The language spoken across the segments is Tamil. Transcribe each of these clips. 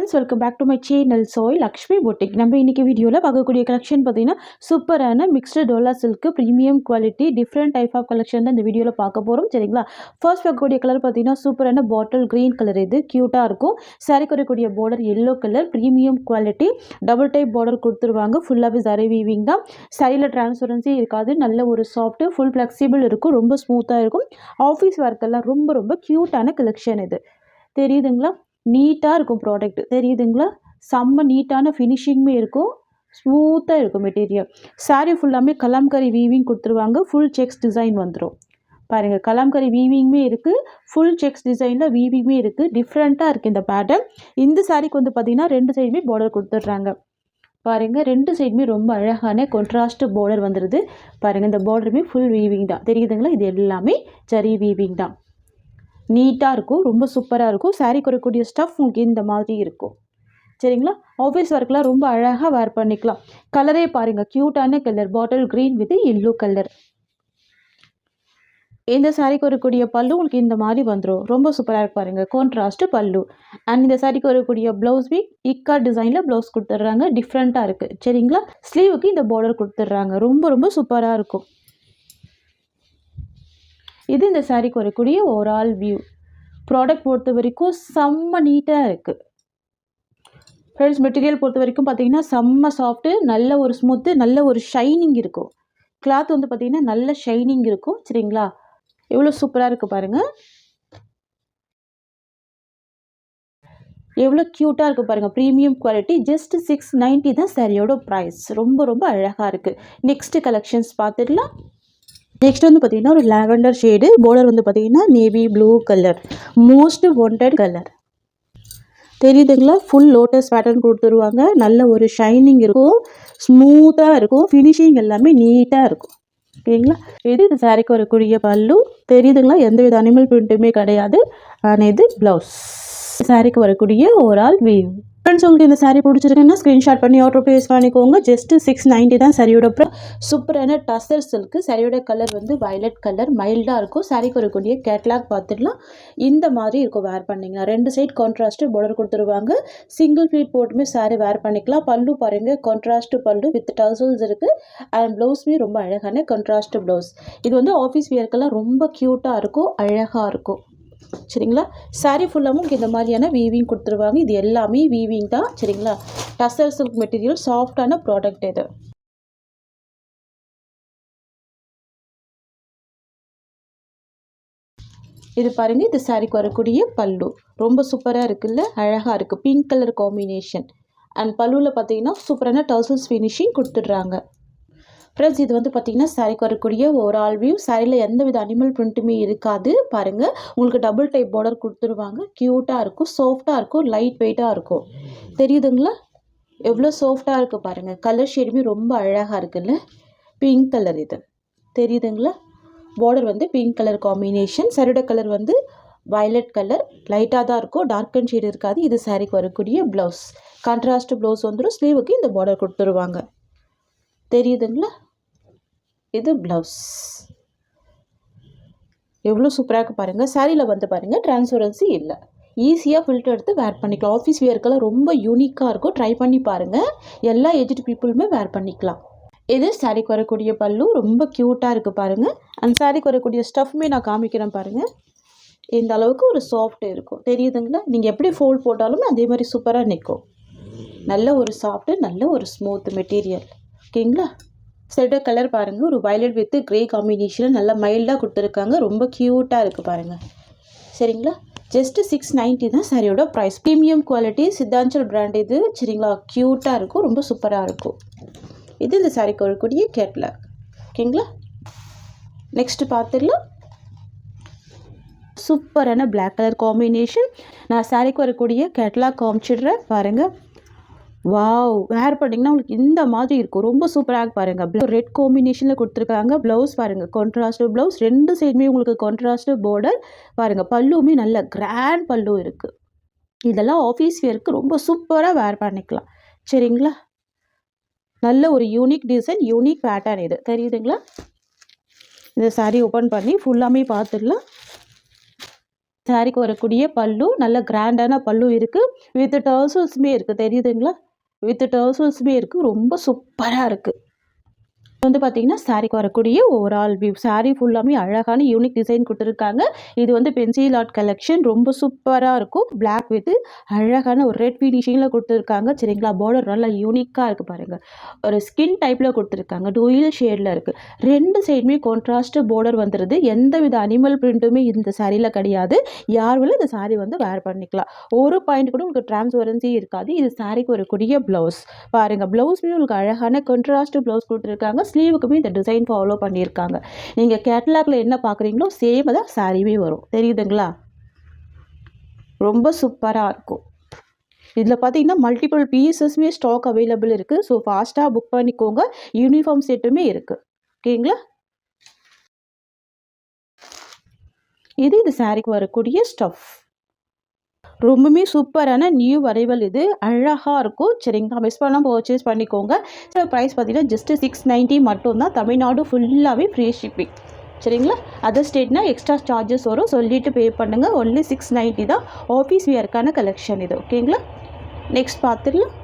Friends, welcome back to my channel சோய் லக்ஷ்மி பொட்டிக். நம்ம இன்றைக்கி வீடியோவில் பார்க்கக்கூடிய கலெக்ஷன் பார்த்தீங்கன்னா சூப்பரான மிக்ஸ்டு டோலா silk premium quality different type of collection தான் இந்த வீடியோவில் பார்க்க போகிறோம். சரிங்களா? ஃபர்ஸ்ட் பார்க்கக்கூடிய கலர் பார்த்தீங்கன்னா சூப்பரான பாட்டில் க்ரீன் கலர். இது க்யூட்டாக இருக்கும். சாரி குறைக்கூடிய border yellow colour, premium quality, double type border கொடுத்துருவாங்க. ஃபுல்லாகவே ஜரி வீவிங் தான். சாரியில் டிரான்ஸ்பரன்சி இருக்காது. நல்ல ஒரு சாஃப்ட்டு ஃபுல் ஃப்ளெக்சிபிள் இருக்கும். ரொம்ப ஸ்மூத்தாக இருக்கும். ஆஃபீஸ் ஒர்க்கெல்லாம் ரொம்ப ரொம்ப க்யூட்டான கலெக்ஷன். இது தெரியுதுங்களா? நீட்டாக இருக்கும் ப்ராடக்ட். தெரியுதுங்களா? செம்ம நீட்டான ஃபினிஷிங்குமே இருக்கும். ஸ்மூத்தாக இருக்கும் மெட்டீரியல். சாரீ ஃபுல்லாமே கலாம்கரி வீவிங் கொடுத்துருவாங்க. ஃபுல் செக்ஸ் டிசைன் வந்துடும். பாருங்கள், கலாம்கரி வீவிங்குமே இருக்குது. ஃபுல் செக்ஸ் டிசைனில் வீவிங்குமே இருக்குது. டிஃப்ரெண்ட்டாக இருக்குது இந்த பேட்டர்ன். இந்த சாரீக்கு வந்து பார்த்திங்கன்னா 2 சைடுமே பார்டர் கொடுத்துட்றாங்க. பாருங்கள், 2 சைடுமே ரொம்ப அழகான கான்ட்ராஸ்ட் பார்டர் வந்துடுது. பாருங்கள், இந்த பார்டருமே ஃபுல் வீவிங் தான். தெரியுதுங்களா? இது எல்லாமே ஜரி வீவிங் தான். நீட்டாக இருக்கும். ரொம்ப சூப்பராக இருக்கும். சாரீ குறைக்கூடிய ஸ்டஃப் உங்களுக்கு இந்த மாதிரி இருக்கும். சரிங்களா? ஆஃபீஸ் ஒர்க்கெலாம் ரொம்ப அழகாக வேர் பண்ணிக்கலாம். கலரே பாருங்கள், க்யூட்டான colour bottle green with yellow colour. இந்த சாரீ குறைக்கூடிய பல்லு உங்களுக்கு இந்த மாதிரி வந்துடும். ரொம்ப சூப்பராக இருக்கு. பாருங்கள், கான்ட்ராஸ்ட்டு பல்லு. அண்ட் இந்த சாரீக்கு வரக்கூடிய ப்ளவுஸ் வீக் இக்கா டிசைனில் ப்ளவுஸ் கொடுத்துட்றாங்க. டிஃப்ரெண்ட்டாக இருக்குது. சரிங்களா? ஸ்லீவுக்கு இந்த பார்டர் கொடுத்துட்றாங்க. ரொம்ப ரொம்ப சூப்பராக இருக்கும். இது இந்த சாரீக்கு வரக்கூடிய ஓவரால் வியூ. ப்ராடக்ட் பொறுத்த வரைக்கும் செம்ம நீட்டாக இருக்குது. ஃப்ரெண்ட்ஸ், மெட்டீரியல் பொறுத்த வரைக்கும் பார்த்தீங்கன்னா செம்ம சாஃப்ட்டு, நல்ல ஒரு ஸ்மூத்து, நல்ல ஒரு ஷைனிங் இருக்கும். கிளாத் வந்து பார்த்திங்கன்னா நல்ல ஷைனிங் இருக்கும். சரிங்களா? எவ்வளோ சூப்பராக இருக்குது பாருங்கள். எவ்வளோ க்யூட்டாக இருக்குது பாருங்கள். Premium quality. ஜஸ்ட் 690 தான் சாரியோட ப்ரைஸ். ரொம்ப ரொம்ப அழகாக இருக்குது. நெக்ஸ்ட்டு கலெக்ஷன்ஸ் பார்த்துடலாம். நெக்ஸ்ட் வந்து பார்த்திங்கன்னா ஒரு லாவெண்டர் ஷேடு. பார்டர் வந்து பார்த்திங்கன்னா navy blue colour. Most wanted colour. தெரியுதுங்களா? ஃபுல் லோட்டஸ் பேட்டர்ன் கொடுத்துருவாங்க. நல்ல ஒரு ஷைனிங் இருக்கும். ஸ்மூத்தாக இருக்கும். ஃபினிஷிங் எல்லாமே நீட்டாக இருக்கும். ஓகேங்களா? இது இந்த சாரீக்கு வரக்கூடிய பல்லு. தெரியுதுங்களா? எந்தவித அனிமல் பிரிண்ட்டுமே கிடையாது. ஆனால் இது ப்ளவுஸ். சாரீக்கு வரக்கூடிய ஓவரால் வியூ. ஃப்ரெண்ட்ஸ், உங்களுக்கு இந்த சாரீ பிடிச்சிருக்குன்னா ஸ்க்ரீன்ஷாட் பண்ணி ஆர்டர் ப்ளேஸ் பண்ணிக்கோங்க. ஜஸ்ட் 690 தான் சாரியோட ப்ரைஸ். சூப்பரான டசர் சில்க்கு. சாரியோட கலர் வந்து வயலட் கலர், மைல்டாக இருக்கும். சாரீக்கு வரக்கூடிய கேட்லாக் பார்த்துடலாம். இந்த மாதிரி இருக்கும் வேர் பண்ணிங்கன்னா. 2 சைட் கான்ட்ராஸ்ட்டு பார்டர் கொடுத்துருவாங்க. சிங்கிள் ப்ளீட் போட்டுமே சாரீ வேர் பண்ணிக்கலாம். பல்லு பாருங்கள், கான்ட்ராஸ்ட்டு பல்லு வித் டசல்ஸ் இருக்குது. அண்ட் ப்ளவுஸுமே ரொம்ப அழகான கான்ட்ராஸ்ட்டு ப்ளவுஸ். இது வந்து ஆஃபீஸ் வியர்க்கெல்லாம் ரொம்ப க்யூட்டாக இருக்கும், அழகாக இருக்கும். சரிங்களா? சாரீ ஃபுல்லாகவும் இந்த மாதிரியான வீவிங் கொடுத்துருவாங்க. இது எல்லாமே வீவிங் தான். சரிங்களா? டசர் சில்க் மெட்டீரியல், சாஃப்டான ப்ராடக்ட் இது. இது பாருங்கள், இது சாரீக்கு வரக்கூடிய பல்லு. ரொம்ப சூப்பராக இருக்குல்ல? அழகாக இருக்குது. Pink colour combination. அண்ட் பல்லுவில் பார்த்தீங்கன்னா சூப்பரான டசல்ஸ் ஃபினிஷிங் கொடுத்துட்றாங்க. ஃப்ரெண்ட்ஸ், இது வந்து பார்த்திங்கன்னா சாரீக்கு வரக்கூடிய ஓவரால் வியூ. சாரியில் எந்த வித அனிமல் பிரிண்ட்டுமே இருக்காது. பாருங்கள், உங்களுக்கு டபுள் டைப் பார்டர் கொடுத்துருவாங்க. க்யூட்டாக இருக்கும், சாஃப்டாக இருக்கும், லைட் வெயிட்டாக இருக்கும். தெரியுதுங்களா? எவ்வளோ சாஃப்டாக இருக்குது பாருங்கள். கலர் ஷேடுமே ரொம்ப அழகாக இருக்குல்ல? பிங்க் கலர் இது. தெரியுதுங்களா? பார்டர் வந்து பிங்க் கலர் காம்பினேஷன். சாரியோட கலர் வந்து வயலட் கலர். லைட்டாக தான் இருக்கும், டார்க் அண்ட் ஷேடு இருக்காது. இது சாரீக்கு வரக்கூடிய ப்ளவுஸ். கான்ட்ராஸ்ட் ப்ளவுஸ் வந்துடும். ஸ்லீவுக்கு இந்த பார்டர் கொடுத்துருவாங்க. தெரியுதுங்களா? இது ப்ளவுஸ். எவ்வளோ சூப்பராக இருக்குது பாருங்கள். சாரியில் வந்து பாருங்கள், டிரான்ஸ்பரன்சி இல்லை. ஈஸியாக ஃபில்டர் எடுத்து வேர் பண்ணிக்கலாம். ஆஃபீஸ் வியர்க்கெல்லாம் ரொம்ப யூனிக்காக இருக்கும். ட்ரை பண்ணி பாருங்கள். எல்லா ஏஜ்டு பீப்புளுமே வேர் பண்ணிக்கலாம். இது சாரிக்கு வரக்கூடிய பல்லு. ரொம்ப க்யூட்டாக இருக்குது பாருங்கள். அந்த சாரிக்கு வரக்கூடிய ஸ்டஃப்மே நான் காமிக்கிறேன் பாருங்கள். இந்த அளவுக்கு ஒரு சாஃப்ட் இருக்கும். தெரியுதுங்களா? நீங்கள் எப்படி ஃபோல்ட் போட்டாலும் அதே மாதிரி சூப்பராக நிற்கும். நல்ல ஒரு சாஃப்ட்டு, நல்ல ஒரு ஸ்மூத் மெட்டீரியல். ஓகேங்களா? சாரியோட கலர் பாருங்கள், ஒரு வயலட் வித் கிரே காம்பினேஷன். நல்லா மைல்டாக கொடுத்துருக்காங்க. ரொம்ப க்யூட்டாக இருக்குது பாருங்கள். சரிங்களா? ஜஸ்ட்டு 690 தான் சாரியோட ப்ரைஸ். ப்ரீமியம் குவாலிட்டி, சித்தாஞ்சல் பிராண்ட் இது. சரிங்களா? க்யூட்டாக இருக்கும், ரொம்ப சூப்பராக இருக்கும். இது இந்த சாரிக்கு வரக்கூடிய கேட்லாக். ஓகேங்களா? நெக்ஸ்ட்டு பார்த்துடலாம். சூப்பரான பிளாக் கலர் காம்பினேஷன். நான் சாரிக்கு வரக்கூடிய கேட்லாக் காமிச்சிடுறேன் பாருங்கள். வாவ்! வேர் பண்ணிங்கன்னா உங்களுக்கு இந்த மாதிரி இருக்கும். ரொம்ப சூப்பராக பாருங்கள். ரெட் காம்பினேஷனில் கொடுத்துருக்காங்க. ப்ளவுஸ் பாருங்கள், கான்ட்ராஸ்ட்டு ப்ளவுஸ். 2 சைடுமே உங்களுக்கு கான்ட்ராஸ்ட்டு பார்டர். பாருங்கள், பல்லுமே நல்ல கிராண்ட் பல்லு இருக்குது. இதெல்லாம் ஆஃபீஸ் வியருக்கு ரொம்ப சூப்பராக வேர் பண்ணிக்கலாம். சரிங்களா? நல்ல ஒரு யூனிக் டிசைன், யூனிக் பேட்டர்ன் இது. தெரியுதுங்களா? இந்த சாரீ ஓப்பன் பண்ணி ஃபுல்லாமே பார்த்துடலாம். சாரிக்கு வரக்கூடிய பல்லு நல்ல கிராண்டான பல்லு இருக்குது. வித் டர்சல்ஸுமே இருக்குது. தெரியுதுங்களா? வித் டர்சல்ஸுமே இருக்குது. ரொம்ப சூப்பராக இருக்குது. வந்து பார்த்தீங்கன்னா சாரிக்கு வரக்கூடிய ஓவரால் வியூ. சாரி ஃபுல்லாமே அழகான யூனிக் டிசைன் கொடுத்துருக்காங்க. இது வந்து பென்சில் ஆர்ட் கலெக்ஷன். ரொம்ப சூப்பராக இருக்கும். பிளாக் வித் அழகான ஒரு ரெட் ஃபினிஷிங்கில் கொடுத்துருக்காங்க. சரிங்களா? பார்டர் நல்லா யூனிக்காக இருக்குது பாருங்கள். ஒரு ஸ்கின் டைப்பில் கொடுத்துருக்காங்க. டூயல் ஷேடில் இருக்குது. ரெண்டு சைடுமே கான்ட்ராஸ்ட் பார்டர் வந்துடுது. எந்த வித அனிமல் பிரிண்ட்டுமே இந்த சாரியில் கிடையாது. யார் வேணாலும் இந்த சாரி வந்து வேர் பண்ணிக்கலாம். ஒரு பாயிண்ட் கூட உங்களுக்கு டிரான்ஸ்பரன்சி இருக்காது. இது சாரிக்கு வரக்கூடிய ப்ளவுஸ் பாருங்கள். ப்ளவுஸ்மே உங்களுக்கு அழகான கான்ட்ராஸ்ட் ப்ளவுஸ் கொடுத்துருக்காங்க. ஸ்லீவுக்குமே இந்த டிசைன் ஃபாலோ பண்ணியிருக்காங்க. நீங்கள் கேட்டலாகில் என்ன பார்க்குறீங்களோ சேம் தான் சாரியுமே வரும். தெரியுதுங்களா? ரொம்ப சூப்பராக இருக்கும். இதில் பார்த்தீங்கன்னா மல்டிபிள் பீசஸ்மே ஸ்டாக் அவைலபிள் இருக்குது. ஸோ ஃபாஸ்ட்டாக புக் பண்ணிக்கோங்க. யூனிஃபார்ம் செட்டுமே இருக்குது. ஓகேங்களா? இது சாரிக்கு வரக்கூடிய ஸ்டஃப். ரொம்பவுமே சூப்பரான நியூ அரைவல். இது அழகாக இருக்கும். சரிங்களா? மிஸ் பண்ணாமல் பர்ச்சேஸ் பண்ணிக்கோங்க. ஸோ ப்ரைஸ் பார்த்தீங்கன்னா ஜஸ்ட்டு 690 மட்டும்தான். தமிழ்நாடு ஃபுல்லாகவே ஃப்ரீ ஷிப்பிங். சரிங்களா? அதர் ஸ்டேட்னா எக்ஸ்ட்ரா சார்ஜஸ் வரும். சொல்லிவிட்டு பே பண்ணுங்கள். ஒன்லி 690 தான். ஆஃபீஸ் வியருக்கான கலெக்ஷன் இது. ஓகேங்களா? நெக்ஸ்ட் பார்த்துடலாம்.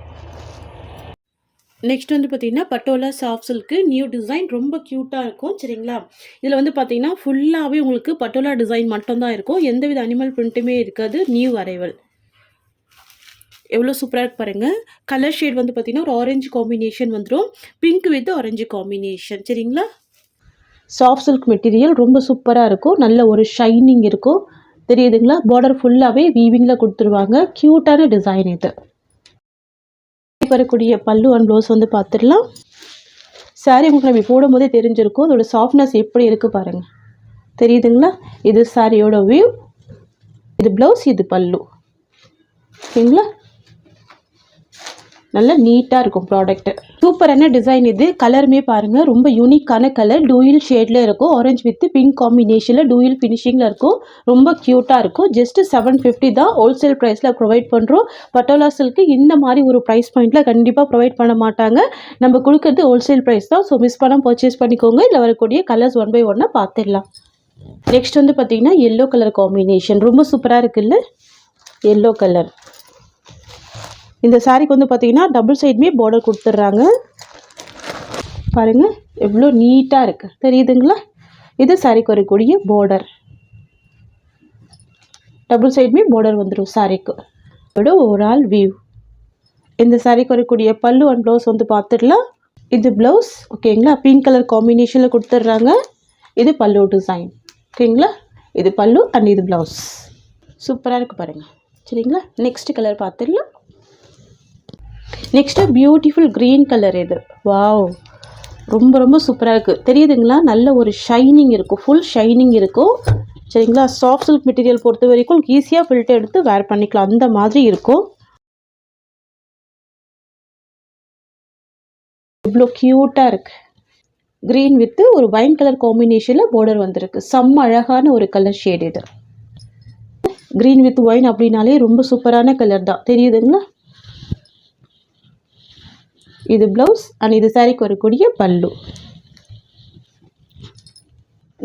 நெக்ஸ்ட் வந்து பார்த்தீங்கன்னா patola soft silk new design. ரொம்ப க்யூட்டாக இருக்கும். சரிங்களா? இதில் வந்து பார்த்தீங்கன்னா ஃபுல்லாகவே உங்களுக்கு பட்டோலா டிசைன் மட்டும்தான் இருக்கும். எந்தவித அனிமல் பிரிண்ட்டுமே இருக்காது. New arrival. எவ்வளோ சூப்பராக இருக்கு பாருங்கள். கலர் ஷேட் வந்து பார்த்தீங்கன்னா ஒரு ஆரஞ்சு காம்பினேஷன் வந்துடும். Pink with orange combination. சரிங்களா? சாஃப்ட் சில்க் மெட்டீரியல் ரொம்ப சூப்பராக இருக்கும். நல்ல ஒரு ஷைனிங் இருக்கும். தெரியுதுங்களா? பார்டர் ஃபுல்லாகவே வீவிங்கில் கொடுத்துருவாங்க. க்யூட்டான டிசைன் இது. வரக்கூடிய பல்லு அண்ட் ப்ளவுஸ் வந்து பார்த்துடலாம். சாரி உங்களுக்கு நம்ம போடும்போதே தெரிஞ்சிருக்கும். அதோட சாஃப்ட்னஸ் எப்படி இருக்குது பாருங்கள். தெரியுதுங்களா? இது சாரியோட வியூ. இது ப்ளவுஸ், இது பல்லு. ஓகேங்களா? நல்லா நீட்டாக இருக்கும் ப்ராடக்ட்டு. சூப்பரான டிசைன் இது. கலருமே பாருங்கள். ரொம்ப யூனிக்கான கலர். டூயல் ஷேடில் இருக்கும். ஆரஞ்சு வித் பிங்க் காம்பினேஷனில் டூயல் ஃபினிஷிங்கில் இருக்கும். ரொம்ப க்யூட்டாக இருக்கும். ஜஸ்ட்டு 750 தான் ஹோல்சேல் ப்ரைஸில் ப்ரொவைட் பண்ணுறோம். பட்டோலா சில்க்கு இந்த மாதிரி ஒரு ப்ரைஸ் பாயிண்ட்டில் கண்டிப்பாக ப்ரொவைட் பண்ண மாட்டாங்க. நம்ம கொடுக்குறது ஹோல்சேல் ப்ரைஸ் தான். ஸோ மிஸ் பண்ணாமல் பர்ச்சேஸ் பண்ணிக்கோங்க. இதில் வரக்கூடிய கலர்ஸ் ஒன் பை ஒன்னாக பார்த்துடலாம். நெக்ஸ்ட் வந்து பார்த்திங்கன்னா எல்லோ கலர் காம்பினேஷன். ரொம்ப சூப்பராக இருக்குல்ல? Yellow colour. இந்த சாரிக்கு வந்து பார்த்தீங்கன்னா டபுள் சைடுமே பார்டர் கொடுத்துட்றாங்க. பாருங்கள் எவ்வளோ நீட்டாக இருக்குது. தெரியுதுங்களா? இது சாரிக்கு வரக்கூடிய பார்டர். டபுள் சைடுமே பார்டர் வந்துடும் சாரிக்கு. இதோட ஓவரால் வியூ. இந்த சாரிக்கு வரக்கூடிய பல்லு அண்ட் ப்ளவுஸ் வந்து பார்த்துடலாம். இது ப்ளவுஸ். ஓகேங்களா? பிங்க் கலர் காம்பினேஷனில் கொடுத்துட்றாங்க. இது பல்லு டிசைன். ஓகேங்களா? இது பல்லு அண்ட் இது ப்ளவுஸ். சூப்பராக இருக்குது பாருங்கள். சரிங்களா? நெக்ஸ்ட் கலர் பார்த்துடலாம். Next beautiful green colour. இது வாவ், ரொம்ப ரொம்ப சூப்பராக இருக்குது. தெரியுதுங்களா? நல்ல ஒரு ஷைனிங் இருக்கும். ஃபுல் ஷைனிங் இருக்கும். சரிங்களா? சாஃப்ட் சில்க் மெட்டீரியல் பொறுத்த வரைக்கும் ஈஸியாக ஃபில்டர் எடுத்து வேர் பண்ணிக்கலாம். அந்த மாதிரி இருக்கும். இவ்வளோ க்யூட்டாக இருக்குது. க்ரீன் வித்து ஒரு வைன் கலர் காம்பினேஷனில் பார்டர் வந்திருக்கு. செம்ம அழகான ஒரு கலர் ஷேட் இது. க்ரீன் வித் ஒயின் அப்படின்னாலே ரொம்ப சூப்பரான கலர் தான். தெரியுதுங்களா? இது ப்ளவுஸ் அண்ட் இது சாரிக்கு வரக்கூடிய பல்லு.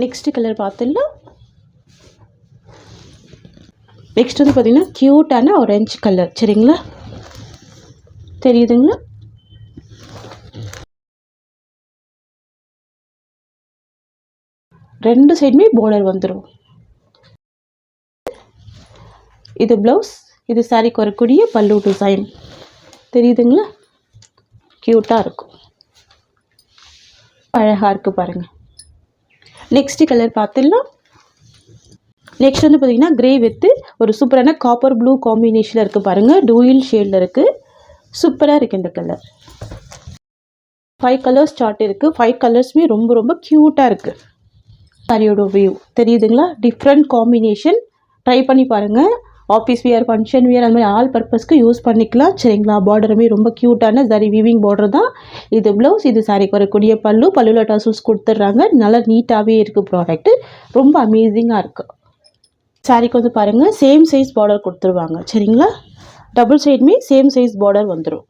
நெக்ஸ்ட் கலர் பார்த்துடலாம். நெக்ஸ்ட் வந்து பார்த்தீங்கன்னா க்யூட்டான ஆரஞ்சு கலர். சரிங்களா? தெரியுதுங்களா? ரெண்டு சைடுமே பார்டர் வந்துடும். இது ப்ளவுஸ், இது சாரிக்கு வரக்கூடிய பல்லு டிசைன். தெரியுதுங்களா? க்யூட்டாக இருக்கும். அழகாக இருக்குது பாருங்கள். நெக்ஸ்ட் கலர் பார்த்துடலாம். நெக்ஸ்ட் வந்து பார்த்தீங்கன்னா கிரே வித்து ஒரு சூப்பரான காப்பர் ப்ளூ காம்பினேஷனில் இருக்குது பாருங்கள். டூயல் ஷேடில் இருக்குது. சூப்பராக இருக்குது இந்த கலர். 5 கலர்ஸ் சார்ட் இருக்குது. 5 கலர்ஸுமே ரொம்ப ரொம்ப க்யூட்டாக இருக்குது. சாரியோட வியூ தெரியுதுங்களா? Different combination. ட்ரை பண்ணி பாருங்கள். ஆஃபீஸ் வியர், ஃபங்க்ஷன் வியர், அந்த மாதிரி ஆல் பர்பஸ்க்கு யூஸ் பண்ணிக்கலாம். சரிங்களா? பார்டருமே ரொம்ப க்யூட்டான சரி வீவிங் பார்டர் தான். இது ப்ளவுஸ், இது சாரிக்கு வரக்கூடிய பல்லு. பல்லுவில் டசல்ஸ் கொடுத்துட்றாங்க. நல்லா நீட்டாகவே இருக்குது ப்ராடக்ட்டு. ரொம்ப அமேசிங்காக இருக்குது. சாரிக்கு வந்து பாருங்கள் சேம் சைஸ் பார்டர் கொடுத்துருவாங்க. சரிங்களா? டபுள் சைடுமே சேம் சைஸ் பார்டர் வந்துடும்.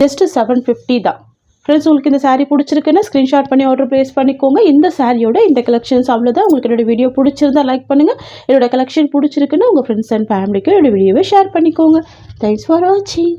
ஜஸ்ட்டு 750 தான். ஃப்ரெண்ட்ஸ் உங்களுக்கு இந்த saree பிடிச்சிருக்குன்னா ஸ்க்ரீன்ஷாட் பண்ணி ஆர்டர் ப்ளேஸ் பண்ணிக்கோங்க. இந்த சாரியோட இந்த கலெக்ஷன்ஸ் அவ்வளோதான். உங்களுக்கு என்னோட வீடியோ பிடிச்சிருந்தா லைக் பண்ணுங்கள். என்னோட கலெக்ஷன் பிடிச்சிருக்குன்னா உங்கள் ஃப்ரெண்ட்ஸ் அண்ட் ஃபேமிலிக்கு என்னோட வீடியோவை ஷேர் பண்ணிக்கோங்க. தேங்க்ஸ் ஃபார் வாட்சிங்.